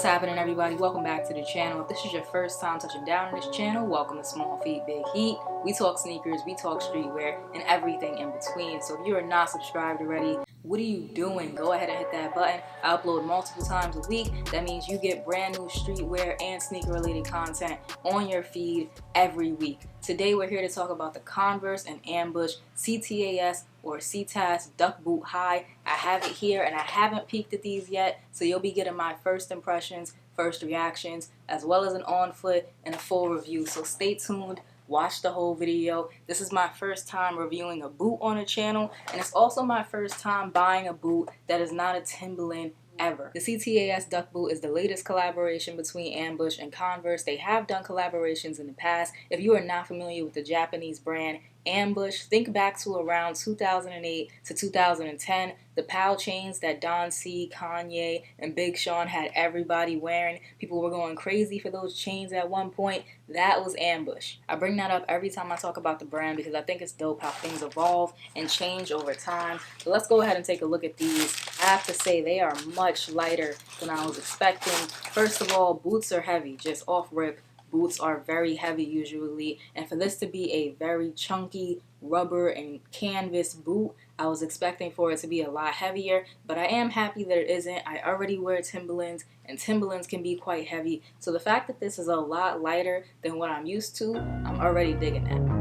What's happening, everybody? Welcome back to the channel. If this is your first time touching down on this channel, welcome to Small Feet Big Heat. We talk sneakers, we talk streetwear, and everything in between. So if you are not subscribed already, what are you doing? Go ahead and hit that button. I upload multiple times a week. That means you get brand new streetwear and sneaker related content on your feed every week. Today we're here to talk about the Converse and Ambush CTAS or CTAS Duck Boot High. I have it here and I haven't peeked at these yet, so you'll be getting my first impressions, first reactions, as well as an on foot and a full review. So stay tuned. Watch the whole video. This is my first time reviewing a boot on a channel, and it's also my first time buying a boot that is not a Timberland ever. The CTAS Duck Boot is the latest collaboration between Ambush and Converse. They have done collaborations in the past. If you are not familiar with the Japanese brand Ambush, think back to around 2008 to 2010. The PAL chains that Don C, Kanye, and Big Sean had everybody wearing. People were going crazy for those chains at one point. That was Ambush. I bring that up every time I talk about the brand because I think it's dope how things evolve and change over time. So let's go ahead and take a look at these. I have to say they are much lighter than I was expecting. First of all, boots are heavy, just off rip. Boots are very heavy usually, and for this to be a very chunky rubber and canvas boot, I was expecting for it to be a lot heavier, but I am happy that it isn't. I already wear Timberlands, and Timberlands can be quite heavy, so the fact that this is a lot lighter than what I'm used to, I'm already digging that.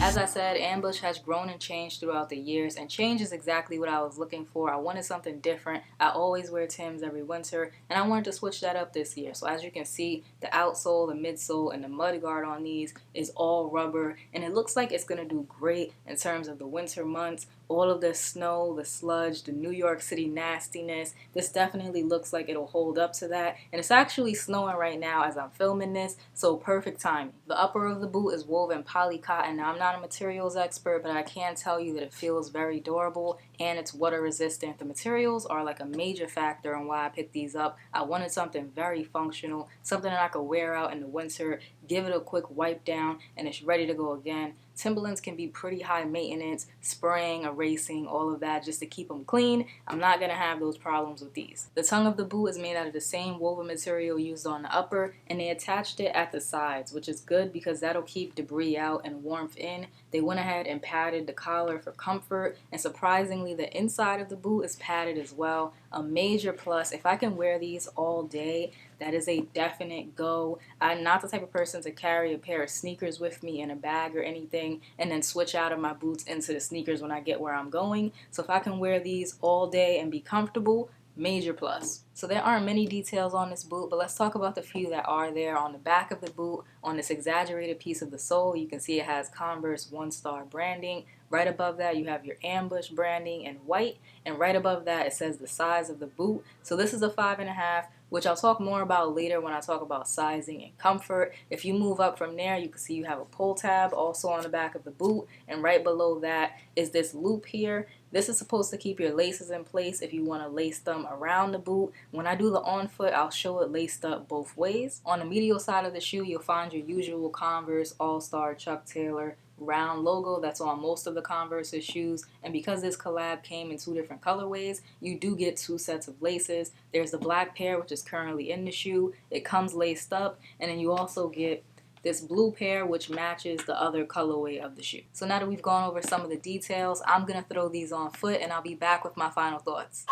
As I said, Ambush has grown and changed throughout the years, and change is exactly what I was looking for. I wanted something different. I always wear Timbs every winter, and I wanted to switch that up this year. So as you can see, the outsole, the midsole, and the mudguard on these is all rubber, and it looks like it's going to do great in terms of the winter months. All of the snow, the sludge, the New York City nastiness, this definitely looks like it'll hold up to that. And it's actually snowing right now as I'm filming this, so perfect timing. The upper of the boot is woven poly cotton. Now, I'm not a materials expert, but I can tell you that it feels very durable and it's water resistant. The materials are like a major factor in why I picked these up. I wanted something very functional, something that I could wear out in the winter, give it a quick wipe down, and it's ready to go again. Timberlands can be pretty high maintenance, spraying, erasing, all of that just to keep them clean. I'm not going to have those problems with these. The tongue of the boot is made out of the same woven material used on the upper, and they attached it at the sides, which is good because that'll keep debris out and warmth in. They went ahead and padded the collar for comfort, and surprisingly, the inside of the boot is padded as well. A major plus. If I can wear these all day, that is a definite go. I'm not the type of person to carry a pair of sneakers with me in a bag or anything and then switch out of my boots into the sneakers when I get where I'm going. So if I can wear these all day and be comfortable, major plus. So there aren't many details on this boot, but let's talk about the few that are there. On the back of the boot, on this exaggerated piece of the sole, you can see it has Converse 1-star branding. Right above that, you have your Ambush branding in white, and right above that, it says the size of the boot. So this is a 5.5, which I'll talk more about later when I talk about sizing and comfort. If you move up from there, you can see you have a pull tab also on the back of the boot, and right below that is this loop here. This is supposed to keep your laces in place if you want to lace them around the boot. When I do the on foot, I'll show it laced up both ways. On the medial side of the shoe, you'll find your usual Converse All-Star Chuck Taylor round logo that's on most of the Converse's shoes, and because this collab came in 2 different colorways, you do get 2 sets of laces. There's the black pair, which is currently in the shoe. It comes laced up, and then you also get this blue pair, which matches the other colorway of the shoe. So now that we've gone over some of the details, I'm gonna throw these on foot and I'll be back with my final thoughts.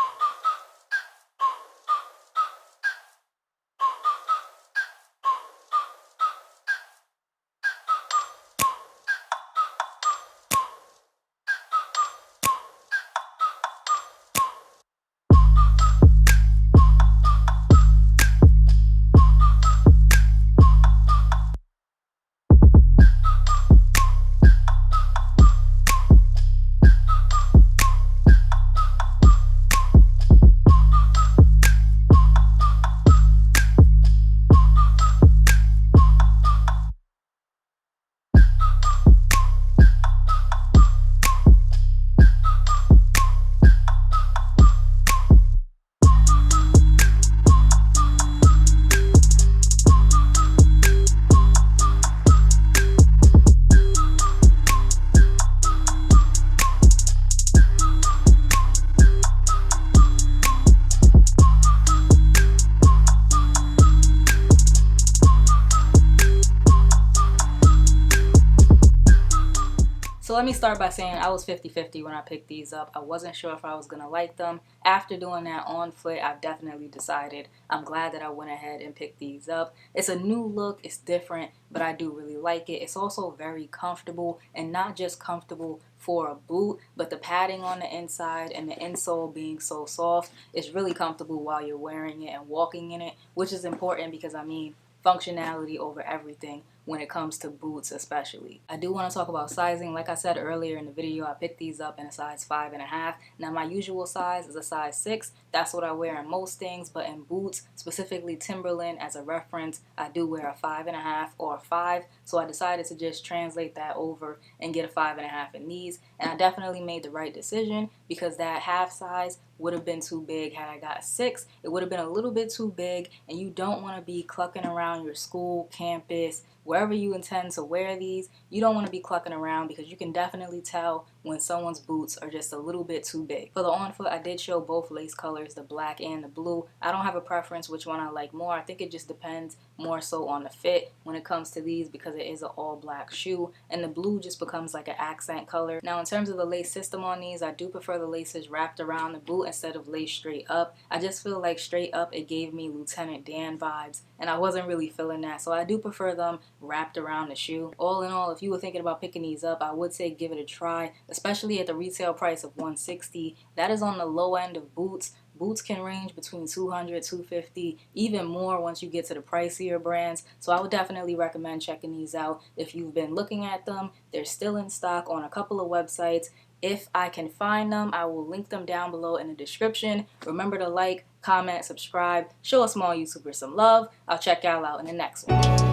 let me start by saying I was 50-50 when I picked these up. I wasn't sure if I was going to like them. After doing that on foot, I've definitely decided. I'm glad that I went ahead and picked these up. It's a new look, it's different, but I do really like it. It's also very comfortable, and not just comfortable for a boot, but the padding on the inside and the insole being so soft, it's really comfortable while you're wearing it and walking in it, which is important because, I mean, functionality over everything when it comes to boots especially. I do want to talk about sizing. Like I said earlier in the video, I picked these up in a size 5.5. Now my usual size is a size 6. That's what I wear in most things, but in boots, specifically Timberland as a reference, I do wear a 5.5 or a 5. So I decided to just translate that over and get a 5.5 in these. And I definitely made the right decision because that half size would have been too big had I got a 6. It would have been a little bit too big, and you don't want to be clucking around your school, campus, wherever you intend to wear these. You don't want to be clucking around because you can definitely tell when someone's boots are just a little bit too big. For the on foot, I did show both lace colors, the black and the blue. I don't have a preference which one I like more. I think it just depends more so on the fit when it comes to these because it is an all black shoe, and the blue just becomes like an accent color. Now in terms of the lace system on these, I do prefer the laces wrapped around the boot instead of lace straight up. I just feel like straight up it gave me Lieutenant Dan vibes, and I wasn't really feeling that, so I do prefer them wrapped around the shoe. All in all, if you were thinking about picking these up, I would say give it a try, especially at the retail price of $160. That is on the low end of boots. Boots can range between $200, $250, even more once you get to the pricier brands. So I would definitely recommend checking these out if you've been looking at them. They're still in stock on a couple of websites. If I can find them, I will link them down below in the description. Remember to like, comment, subscribe, show a small YouTuber some love. I'll check y'all out in the next one.